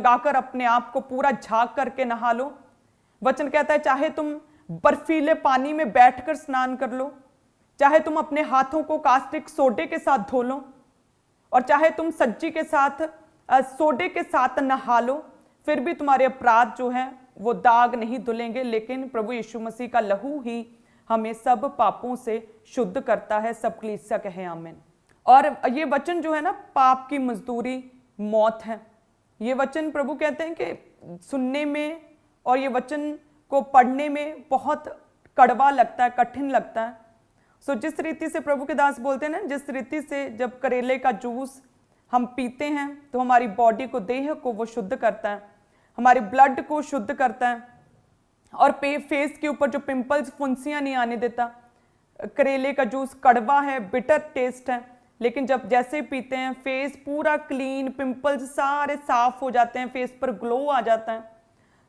लगाकर अपने आप को पूरा झाँक करके नहा लो। वचन कहता है चाहे तुम बर्फीले पानी में बैठकर स्नान कर लो, चाहे तुम अपने हाथों को कास्टिक सोडे के साथ धो लो, और चाहे तुम सज्जी के साथ सोडे के साथ नहा लो, फिर भी तुम्हारे अपराध जो है वो दाग नहीं धुलेंगे। लेकिन प्रभु यीशु मसीह का लहू ही हमें सब पापों से शुद्ध करता है। सब कलीसिया कहे आमीन। और ये वचन जो है ना, पाप की मजदूरी मौत है। ये वचन प्रभु कहते हैं कि सुनने में और ये वचन को पढ़ने में बहुत कड़वा लगता है, कठिन लगता है। सो जिस रीति से प्रभु के दास बोलते हैं ना, जिस रीति से जब करेले का जूस हम पीते हैं तो हमारी बॉडी को, देह को वो शुद्ध करता है, हमारे ब्लड को शुद्ध करता है, और फेस के ऊपर जो पिंपल्स, फुंसियां नहीं आने देता। करेले का जूस कड़वा है, बिटर टेस्ट है, लेकिन जब जैसे पीते हैं फेस पूरा क्लीन, पिंपल्स सारे साफ हो जाते हैं, फेस पर ग्लो आ जाता है।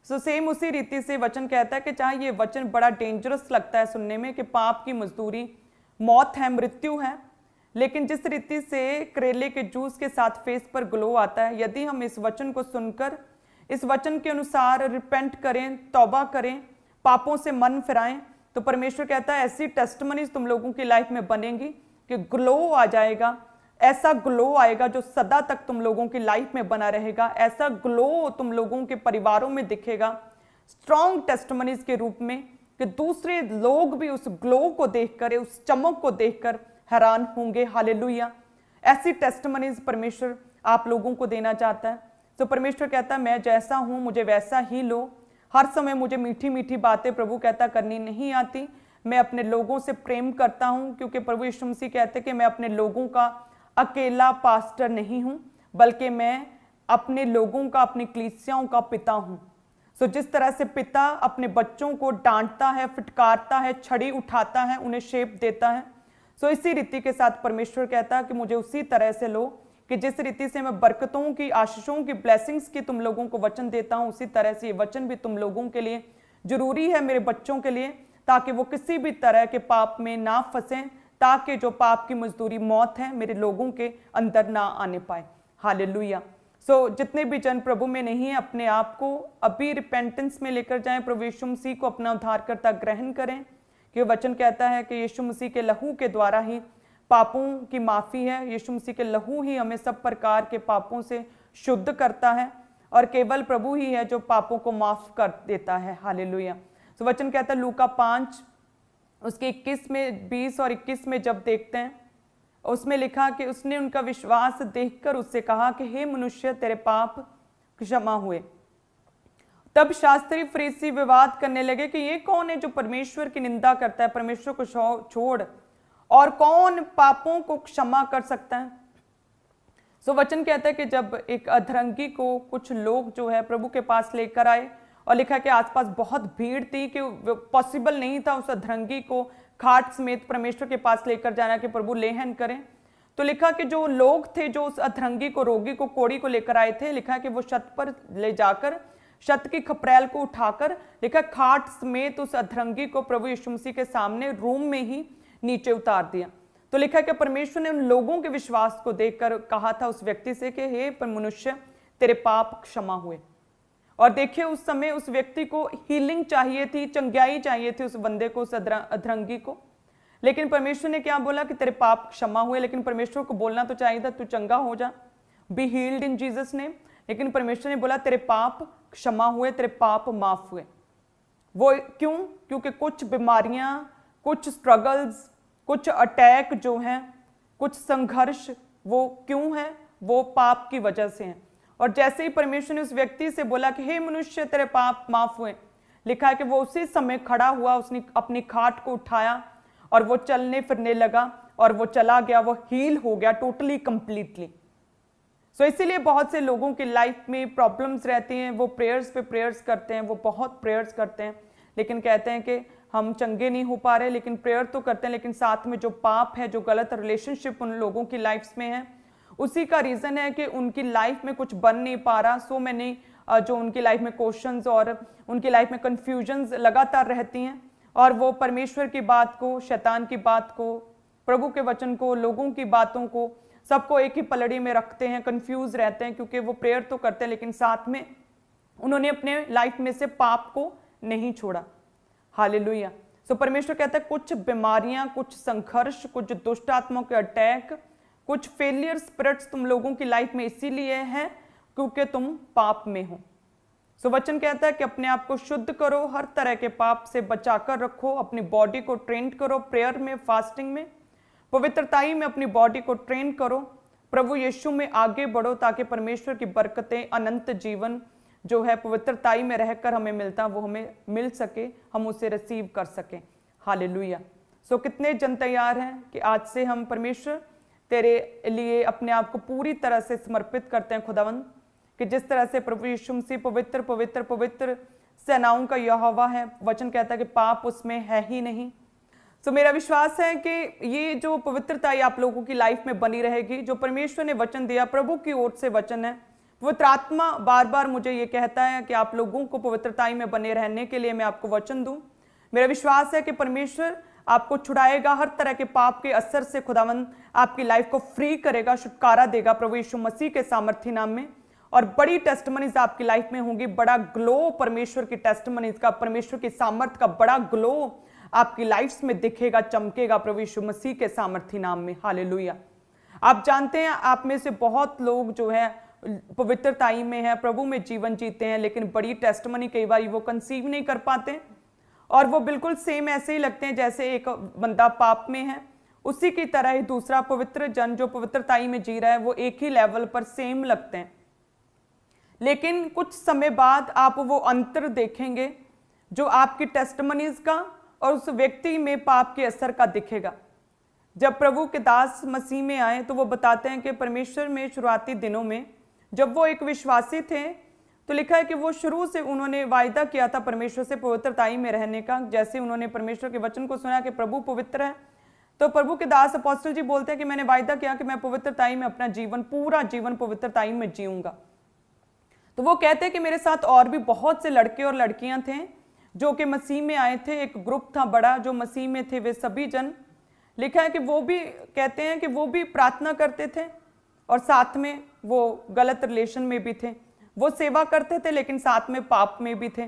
सो सेम उसी रीति से वचन कहता है कि चाहे ये वचन बड़ा डेंजरस लगता है सुनने में कि पाप की मजदूरी मौत है, मृत्यु है, लेकिन जिस रीति से करेले के जूस के साथ फेस पर ग्लो आता है, यदि हम इस वचन को सुनकर इस वचन के अनुसार रिपेंट करें, तौबा करें, पापों से मन फिराएं, तो परमेश्वर कहता है ऐसी टेस्टमनीज तुम लोगों की लाइफ में बनेंगी कि ग्लो आ जाएगा। ऐसा ग्लो आएगा जो सदा तक तुम लोगों की लाइफ में बना रहेगा। ऐसा ग्लो तुम लोगों के परिवारों में दिखेगा, स्ट्रॉन्ग टेस्टमनीज के रूप में, कि दूसरे लोग भी उस ग्लो को देखकर, उस चमक को देखकर हैरान होंगे। हालेलुया। ऐसी टेस्टमनीज परमेश्वर आप लोगों को देना चाहता है। तो परमेश्वर कहता है मैं जैसा हूं मुझे वैसा ही लो। हर समय मुझे मीठी मीठी बातें, प्रभु कहता, करनी नहीं आती। मैं अपने लोगों से प्रेम करता हूं, क्योंकि प्रभु यीशु मसीह कहते कि मैं अपने लोगों का अकेला पास्टर नहीं हूं, बल्कि मैं अपने लोगों का, अपनी कलीसियाओं का पिता हूं। सो जिस तरह से पिता अपने बच्चों को डांटता है, फिटकारता है, छड़ी उठाता है, उन्हें शेप देता है, सो इसी रीति के साथ परमेश्वर कहता है कि मुझे उसी तरह से लो, कि जिस रीति से मैं बरकतों की, आशीषों की, ब्लेसिंग्स की तुम लोगों को वचन देता हूं, उसी तरह से ये वचन भी तुम लोगों के लिए जरूरी है, मेरे बच्चों के लिए, ताकि वो किसी भी तरह के पाप में ना फंसें, ताकि जो पाप की मजदूरी मौत है मेरे लोगों के अंदर ना आने पाए। हालेलुया। सो जितने भी जन प्रभु में नहीं है, अपने आप को अभी रिपेंटेंस में लेकर जाएं, प्रभु यीशु मसीह को अपना उद्धारकर्ता ग्रहण करें, कि वचन कहता है कि यीशु मसीह के लहू के द्वारा ही पापों की माफ़ी है। यीशु मसीह के लहू ही हमें सब प्रकार के पापों से शुद्ध करता है, और केवल प्रभु ही है जो पापों को माफ़ कर देता है। हालेलुया। तो वचन कहता है लूका 5 उसके 21 में, 20 और 21 में जब देखते हैं, उसमें लिखा कि उसने उनका विश्वास देखकर उससे कहा कि हे मनुष्य, तेरे पाप क्षमा हुए। तब शास्त्री फरीसी विवाद करने लगे कि ये कौन है जो परमेश्वर की निंदा करता है, परमेश्वर को छोड़ और कौन पापों को क्षमा कर सकता है। सो वचन कहता है कि जब एक अधरंगी को कुछ लोग जो है प्रभु के पास लेकर आए, और लिखा कि आसपास बहुत भीड़ थी कि पॉसिबल नहीं था उस अधरंगी को खाट समेत परमेश्वर के पास लेकर जाना कि प्रभु लेहन करें। तो लिखा कि जो लोग थे जो उस अधरंगी को, रोगी को, कोड़ी को लेकर आए थे, लिखा कि वो छत पर ले जाकर, छत की खपरेल को उठाकर, लिखा खाट समेत उस अधरंगी को प्रभु यीशु मसीह के सामने रूम में ही नीचे उतार दिया। तो लिखा कि परमेश्वर ने उन लोगों के विश्वास को देखकर कहा था उस व्यक्ति से कि हे मनुष्य, तेरे पाप क्षमा हुए। और देखिए उस समय उस व्यक्ति को हीलिंग चाहिए थी, चंगाई चाहिए थी उस बंदे को, उस अधरंगी को, लेकिन परमेश्वर ने क्या बोला कि तेरे पाप क्षमा हुए। लेकिन परमेश्वर को बोलना तो चाहिए था तू चंगा हो जा, be healed in Jesus name, लेकिन परमेश्वर ने बोला तेरे पाप क्षमा हुए, तेरे पाप माफ हुए। वो क्यों? क्योंकि कुछ बीमारियां, कुछ स्ट्रगल्स, कुछ अटैक जो हैं, कुछ संघर्ष, वो क्यों है? वो पाप की वजह से हैं। और जैसे ही परमेश्वर ने उस व्यक्ति से बोला कि हे मनुष्य, तेरे पाप माफ हुए, लिखा है कि वो उसी समय खड़ा हुआ, उसने अपनी खाट को उठाया और वो चलने फिरने लगा और वो चला गया, वो हील हो गया टोटली कंप्लीटली। सो इसीलिए बहुत से लोगों की लाइफ में प्रॉब्लम्स रहती हैं, वो प्रेयर्स पे प्रेयर्स करते हैं, वो बहुत प्रेयर्स करते हैं, लेकिन कहते हैं कि हम चंगे नहीं हो पा रहे, लेकिन प्रेयर तो करते हैं, लेकिन साथ में जो पाप है, जो गलत रिलेशनशिप उन लोगों की लाइफ में है, उसी का रीज़न है कि उनकी लाइफ में कुछ बन नहीं पा रहा। सो मैंने जो उनकी लाइफ में क्वेश्चंस और उनकी लाइफ में कन्फ्यूजन्स लगातार रहती हैं, और वो परमेश्वर की बात को, शैतान की बात को, प्रभु के वचन को, लोगों की बातों को सबको एक ही पलड़ी में रखते हैं, कंफ्यूज रहते हैं, क्योंकि वो प्रेयर तो करते हैं लेकिन साथ में उन्होंने अपने लाइफ में से पाप को नहीं छोड़ा। हालेलुया। सो परमेश्वर कहता है कुछ बीमारियां, कुछ संघर्ष, कुछ दुष्ट आत्माओं के अटैक, कुछ फेलियर स्पिरिट्स तुम लोगों की लाइफ में इसीलिए हैं क्योंकि तुम पाप में हो। सो वचन कहता है कि अपने आप को शुद्ध करो, हर तरह के पाप से बचाकर रखो, अपनी बॉडी को ट्रेन करो प्रेयर में, फास्टिंग में, पवित्रताई में अपनी बॉडी को ट्रेन करो, प्रभु यीशु में आगे बढ़ो ताकि परमेश्वर की बरकतें, अनंत जीवन जो है पवित्रताई में रहकर हमें मिलता वो हमें मिल सके, हम उसे रिसीव कर सकें। हालेलुया। सो कितने जन तैयार हैं कि आज से हम परमेश्वर तेरे लिए अपने आप को पूरी तरह से समर्पित करते हैं खुदावंद, कि जिस तरह से प्रभु यीशु मसीह पवित्र पवित्र पवित्र सेनाओं का यहोवा है, वचन कहता है कि पाप उसमें है ही नहीं। सो मेरा विश्वास है कि ये जो पवित्रता आप लोगों की लाइफ में बनी रहेगी, जो परमेश्वर ने वचन दिया, प्रभु की ओर से वचन है, पवित्र आत्मा बार बार मुझे ये कहता है कि आप लोगों को पवित्रताई में बने रहने के लिए मैं आपको वचन दूं। मेरा विश्वास है कि परमेश्वर आपको छुड़ाएगा हर तरह के पाप के असर से, खुदावंद आपकी लाइफ को फ्री करेगा, छुटकारा देगा प्रभु यीशु मसीह के सामर्थी नाम में। और बड़ी टेस्टमनीज आपकी लाइफ में होंगी, बड़ा ग्लो परमेश्वर की टेस्टमनीज का, परमेश्वर की सामर्थ का बड़ा ग्लो आपकी लाइफ में दिखेगा, चमकेगा प्रभु यीशु मसीह के सामर्थी नाम में। हालेलुया। आप जानते हैं आप में से बहुत लोग जो है पवित्रताई में है, प्रभु में जीवन जीते हैं, लेकिन बड़ी टेस्टमनी कई बार वो कंसीव नहीं कर पाते और वो बिल्कुल सेम ऐसे ही लगते हैं जैसे एक बंदा पाप में है, उसी की तरह ही दूसरा पवित्र जन जो पवित्रताई में जी रहा है वो एक ही लेवल पर सेम लगते हैं। लेकिन कुछ समय बाद आप वो अंतर देखेंगे जो आपकी टेस्टमनीज का और उस व्यक्ति में पाप के असर का दिखेगा। जब प्रभु के दास मसीह में आए तो वो बताते हैं कि परमेश्वर में शुरुआती दिनों में जब वो एक विश्वासी थे तो लिखा है कि वो शुरू से उन्होंने वायदा किया था परमेश्वर से पवित्रताई में रहने का। जैसे उन्होंने परमेश्वर के वचन को सुना कि प्रभु पवित्र है, तो प्रभु के दास अपोस्टल जी बोलते हैं कि मैंने वायदा किया कि मैं पवित्रताई में अपना जीवन, पूरा जीवन पवित्रताई में जीऊंगा। तो वो कहते हैं कि मेरे साथ और भी बहुत से लड़के और लड़कियां थे जो कि मसीह में आए थे, एक ग्रुप था बड़ा जो मसीह में थे, वे सभी जन, लिखा है कि वो भी कहते हैं कि वो भी प्रार्थना करते थे और साथ में वो गलत रिलेशन में भी थे, वो सेवा करते थे लेकिन साथ में पाप में भी थे,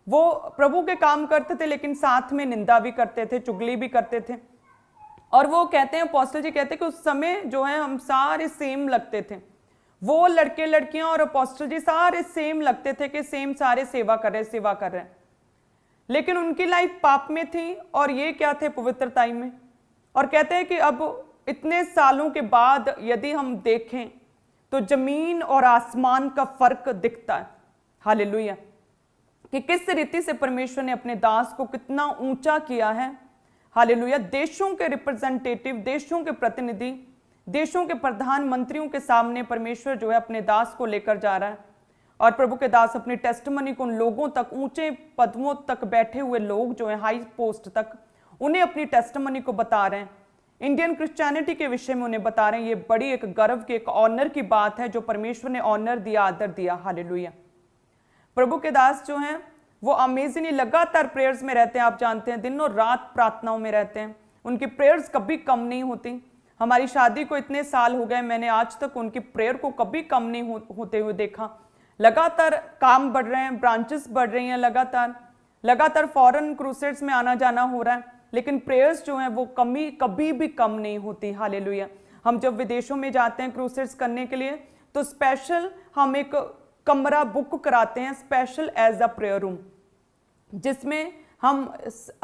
वो प्रभु के काम करते थे लेकिन साथ में निंदा भी करते थे, चुगली भी करते थे। और वो कहते हैं, अपोस्टल जी कहते हैं कि उस समय जो है हम सारे सेम लगते थे, वो लड़के लड़कियां और अपोस्टल जी सारे सेम लगते थे कि सेम सारे सेवा कर रहे हैं, लेकिन उनकी लाइफ पाप में थी और ये क्या थे, पवित्रताई में। और कहते हैं कि अब इतने सालों के बाद यदि हम देखें तो जमीन और आसमान का फर्क दिखता है। हालेलुया। कि किस रीति से परमेश्वर ने अपने दास को कितना ऊंचा किया है। हालेलुया। देशों के रिप्रेजेंटेटिव, देशों के प्रतिनिधि, देशों के प्रधानमंत्रियों के सामने परमेश्वर जो है अपने दास को लेकर जा रहा है और प्रभु के दास अपनी टेस्टमनी को उन लोगों तक, ऊंचे पदों तक बैठे हुए लोग जो है हाई पोस्ट तक, उन्हें अपनी टेस्टमनी को बता रहे हैं, इंडियन क्रिश्चियनिटी के विषय में उन्हें बता रहे हैं। ये बड़ी एक गर्व की, एक ऑनर की बात है जो परमेश्वर ने ऑनर दिया, आदर दिया। हालेलुया। प्रभु के दास जो हैं वो अमेजिंगली लगातार प्रेयर्स में रहते हैं। आप जानते हैं दिन और रात प्रार्थनाओं में रहते हैं, उनकी प्रेयर्स कभी कम नहीं होती। हमारी शादी को इतने साल हो गए, मैंने आज तक उनकी प्रेयर को कभी कम नहीं होते हुए देखा। लगातार काम बढ़ रहे हैं, ब्रांचेस बढ़ रही हैं, लगातार फॉरेन क्रूसेड्स में आना जाना हो रहा है, लेकिन प्रेयर्स जो हैं वो कमी कभी भी कम नहीं होती। हालेलुया। हम जब विदेशों में जाते हैं क्रूसेड्स करने के लिए तो स्पेशल हम एक कमरा बुक कराते हैं, special as a prayer room, जिसमें हम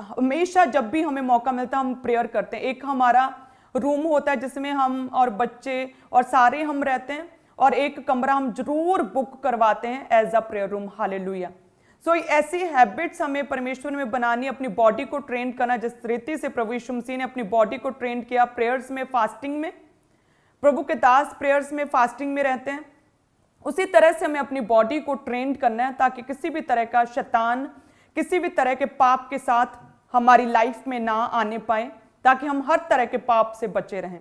हमेशा जब भी हमें मौका मिलता है हम प्रेयर करते हैं। एक हमारा रूम होता है जिसमें हम और बच्चे और सारे हम रहते हैं, और एक कमरा हम जरूर बुक करवाते हैं as a prayer room. Hallelujah. So ऐसी हैबिट्स हमें परमेश्वर में बनानी, अपनी बॉडी को ट्रेन करना, जिस रीति से प्रभु यीशु मसीह ने अपनी बॉडी को ट्रेन किया प्रेयर्स में, फास्टिंग में। प्रभु के दास प्रेयर्स में, फास्टिंग में रहते हैं, उसी तरह से हमें अपनी बॉडी को ट्रेन करना है ताकि किसी भी तरह का शैतान, किसी भी तरह के पाप के साथ हमारी लाइफ में ना आने पाए, ताकि हम हर तरह के पाप से बचे रहें।